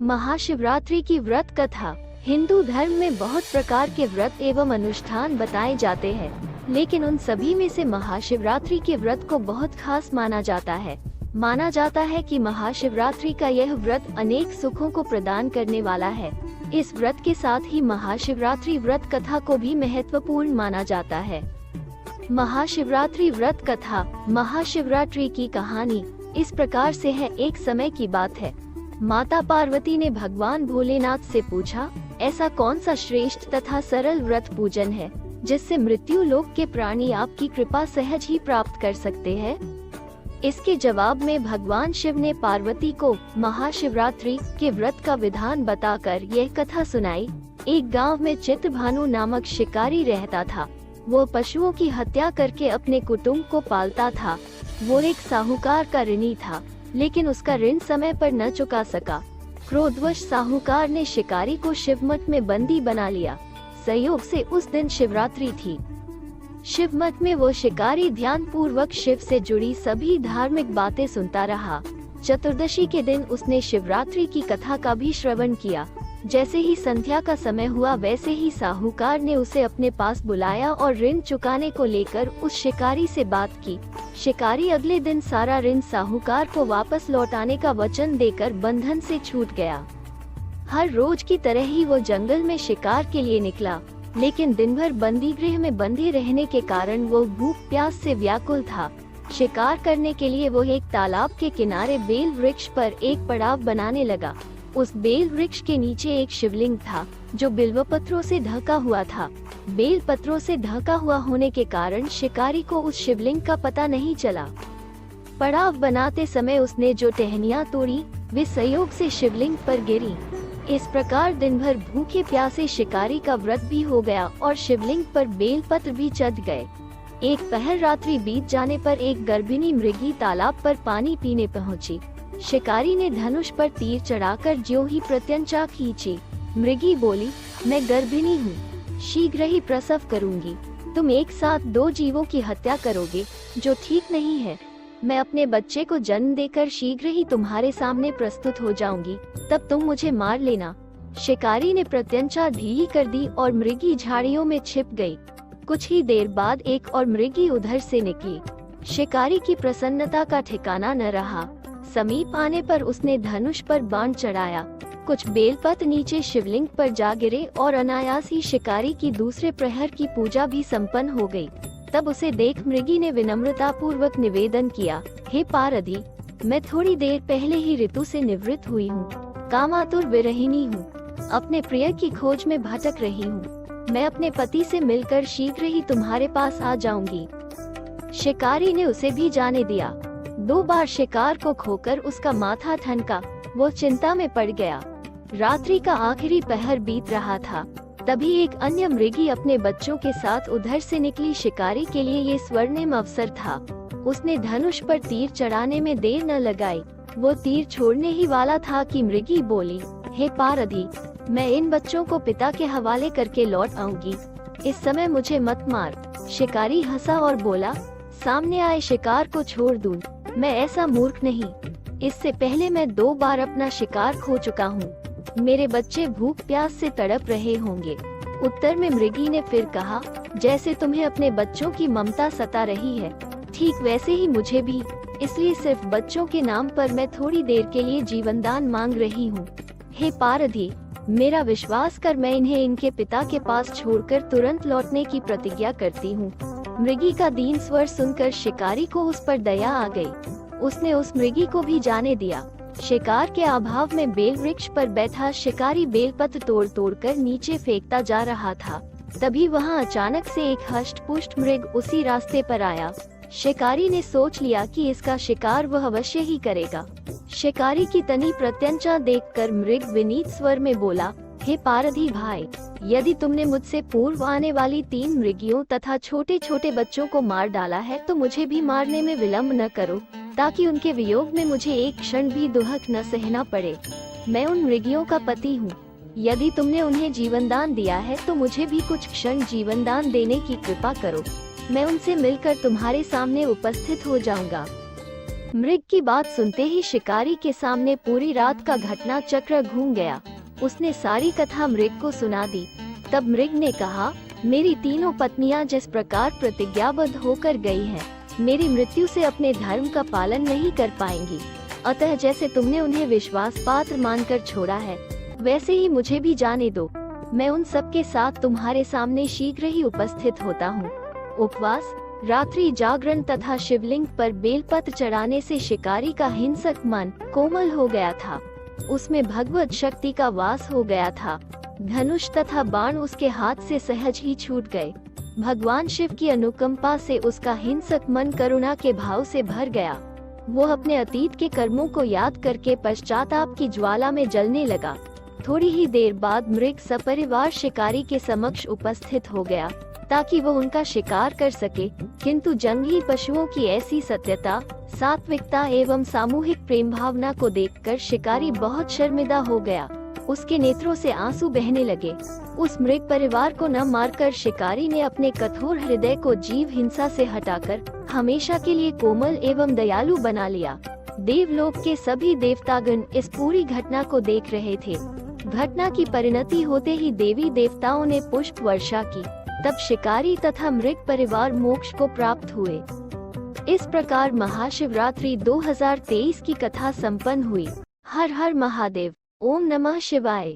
महाशिवरात्रि की व्रत कथा। हिंदू धर्म में बहुत प्रकार के व्रत एवं अनुष्ठान बताए जाते हैं, लेकिन उन सभी में से महाशिवरात्रि के व्रत को बहुत खास माना जाता है। माना जाता है कि महाशिवरात्रि का यह व्रत अनेक सुखों को प्रदान करने वाला है। इस व्रत के साथ ही महाशिवरात्रि व्रत कथा को भी महत्वपूर्ण माना जाता है। महाशिवरात्रि व्रत कथा। महाशिवरात्रि की कहानी इस प्रकार से है। एक समय की बात है, माता पार्वती ने भगवान भोलेनाथ से पूछा, ऐसा कौन सा श्रेष्ठ तथा सरल व्रत पूजन है जिससे मृत्यु लोक के प्राणी आपकी कृपा सहज ही प्राप्त कर सकते हैं। इसके जवाब में भगवान शिव ने पार्वती को महाशिवरात्रि के व्रत का विधान बताकर यह कथा सुनाई। एक गांव में चित्रभानु नामक शिकारी रहता था। वो पशुओं की हत्या करके अपने कुटुंब को पालता था। वो एक साहूकार का ऋणी था, लेकिन उसका ऋण समय पर न चुका सका। क्रोधवश साहूकार ने शिकारी को शिवमठ में बंदी बना लिया। संयोग से उस दिन शिवरात्रि थी। शिवमठ में वो शिकारी ध्यान पूर्वक शिव से जुड़ी सभी धार्मिक बातें सुनता रहा। चतुर्दशी के दिन उसने शिवरात्रि की कथा का भी श्रवण किया। जैसे ही संध्या का समय हुआ, वैसे ही साहूकार ने उसे अपने पास बुलाया और ऋण चुकाने को लेकर उस शिकारी से बात की। शिकारी अगले दिन सारा ऋण साहूकार को वापस लौटाने का वचन देकर बंधन से छूट गया। हर रोज की तरह ही वो जंगल में शिकार के लिए निकला, लेकिन दिन भर बंदी गृह में बंधे रहने के कारण वो भूख प्यास से व्याकुल था। शिकार करने के लिए वो एक तालाब के किनारे बेल वृक्ष पर एक पड़ाव बनाने लगा। उस बेल वृक्ष के नीचे एक शिवलिंग था जो बिल्व पत्रों से ढका हुआ था। बेल पत्रों से ढका हुआ होने के कारण शिकारी को उस शिवलिंग का पता नहीं चला। पड़ाव बनाते समय उसने जो टहनियाँ तोड़ी, वे संयोग से शिवलिंग पर गिरी। इस प्रकार दिन भर भूखे प्यासे शिकारी का व्रत भी हो गया और शिवलिंग पर बेल पत्र भी चढ़ गए। एक पहर रात्रि बीत जाने पर एक गर्भिणी मृगी तालाब पर पानी पीने पहुंची। शिकारी ने धनुष पर तीर चढ़ाकर ज्यों ही प्रत्यंचा खींची। मृगी बोली, मैं गर्भिणी हूँ, शीघ्र ही प्रसव करूंगी। तुम एक साथ दो जीवों की हत्या करोगे, जो ठीक नहीं है। मैं अपने बच्चे को जन्म देकर शीघ्र ही तुम्हारे सामने प्रस्तुत हो जाऊंगी, तब तुम मुझे मार लेना। शिकारी ने प्रत्यंचा ढीली कर दी और मृगी झाड़ियों में छिप गई। कुछ ही देर बाद एक और मृगी उधर से निकली। शिकारी की प्रसन्नता का ठिकाना न रहा। समीप आने पर उसने धनुष पर बाण चढ़ाया। कुछ बेलपत्र नीचे शिवलिंग पर जा गिरे और अनायास ही शिकारी की दूसरे प्रहर की पूजा भी संपन्न हो गई। तब उसे देख मृगी ने विनम्रता पूर्वक निवेदन किया, हे पारधी, मैं थोड़ी देर पहले ही ऋतु से निवृत्त हुई हूँ। कामातुर विरहिणी हूँ, अपने प्रिय की खोज में भटक रही हूँ। मैं अपने पति से मिलकर शीघ्र ही तुम्हारे पास आ जाऊंगी। शिकारी ने उसे भी जाने दिया। 2 बार शिकार को खोकर उसका माथा ठनका। वो चिंता में पड़ गया। रात्रि का आखिरी पहर बीत रहा था। तभी एक अन्य मृगी अपने बच्चों के साथ उधर से निकली। शिकारी के लिए ये स्वर्णिम अवसर था। उसने धनुष पर तीर चढ़ाने में देर न लगाई। वो तीर छोड़ने ही वाला था कि मृगी बोली, हे पारधी, मैं इन बच्चों को पिता के हवाले करके लौट आऊंगी। इस समय मुझे मत मार। शिकारी हंसा और बोला, सामने आए शिकार को छोड़ दूं, मैं ऐसा मूर्ख नहीं। इससे पहले मैं 2 बार अपना शिकार खो चुका हूँ। मेरे बच्चे भूख प्यास से तड़प रहे होंगे। उत्तर में मृगी ने फिर कहा, जैसे तुम्हें अपने बच्चों की ममता सता रही है, ठीक वैसे ही मुझे भी। इसलिए सिर्फ बच्चों के नाम पर मैं थोड़ी देर के लिए जीवनदान मांग रही हूँ। हे पारधी, मेरा विश्वास कर, मैं इन्हें इनके पिता के पास छोड़कर तुरंत लौटने की प्रतिज्ञा करती हूँ। मृगी का दीन स्वर सुनकर शिकारी को उस पर दया आ गई। उसने उस मृगी को भी जाने दिया। शिकार के अभाव में बेल वृक्ष पर बैठा शिकारी बेलपत्र तोड़ तोड़कर नीचे फेंकता जा रहा था। तभी वहां अचानक से एक हष्ट-पुष्ट मृग उसी रास्ते पर आया। शिकारी ने सोच लिया कि इसका शिकार वह अवश्य ही करेगा। शिकारी की तनी प्रत्यंचा देखकर मृग विनीत स्वर में बोला, हे पारधी भाई, यदि तुमने मुझसे पूर्व आने वाली 3 मृगियों तथा छोटे छोटे बच्चों को मार डाला है, तो मुझे भी मारने में विलम्ब न करो, ताकि उनके वियोग में मुझे एक क्षण भी दुहक न सहना पड़े। मैं उन मृगियों का पति हूँ। यदि तुमने उन्हें जीवनदान दिया है, तो मुझे भी कुछ क्षण जीवनदान देने की कृपा करो। मैं उनसे मिलकर तुम्हारे सामने उपस्थित हो जाऊंगा। मृग की बात सुनते ही शिकारी के सामने पूरी रात का घटना चक्र घूम गया। उसने सारी कथा मृग को सुना दी। तब मृग ने कहा, मेरी तीनों पत्नियां जिस प्रकार प्रतिज्ञाबद्ध होकर गई हैं, मेरी मृत्यु से अपने धर्म का पालन नहीं कर पाएंगी। अतः जैसे तुमने उन्हें विश्वास पात्र मानकर छोड़ा है, वैसे ही मुझे भी जाने दो। मैं उन सब के साथ तुम्हारे सामने शीघ्र ही उपस्थित होता हूँ। उपवास, रात्रि जागरण तथा शिवलिंग पर बेलपत्र चढ़ाने से शिकारी का हिंसक मन कोमल हो गया था। उसमें भगवत शक्ति का वास हो गया था। धनुष तथा बाण उसके हाथ से सहज ही छूट गए। भगवान शिव की अनुकंपा से उसका हिंसक मन करुणा के भाव से भर गया। वो अपने अतीत के कर्मों को याद करके पश्चाताप की ज्वाला में जलने लगा। थोड़ी ही देर बाद मृग सपरिवार शिकारी के समक्ष उपस्थित हो गया ताकि वो उनका शिकार कर सके, किंतु जंगली पशुओं की ऐसी सत्यता, सात्विकता एवं सामूहिक प्रेम भावना को देखकर शिकारी बहुत शर्मिंदा हो गया। उसके नेत्रों से आंसू बहने लगे। उस मृग परिवार को न मारकर शिकारी ने अपने कठोर हृदय को जीव हिंसा से हटाकर हमेशा के लिए कोमल एवं दयालु बना लिया। देवलोक के सभी देवतागण इस पूरी घटना को देख रहे थे। घटना की परिणति होते ही देवी देवताओं ने पुष्प वर्षा की। तब शिकारी तथा मृग परिवार मोक्ष को प्राप्त हुए। इस प्रकार महाशिवरात्रि 2023 की कथा संपन्न हुई। हर हर महादेव। ओम नमः शिवाय।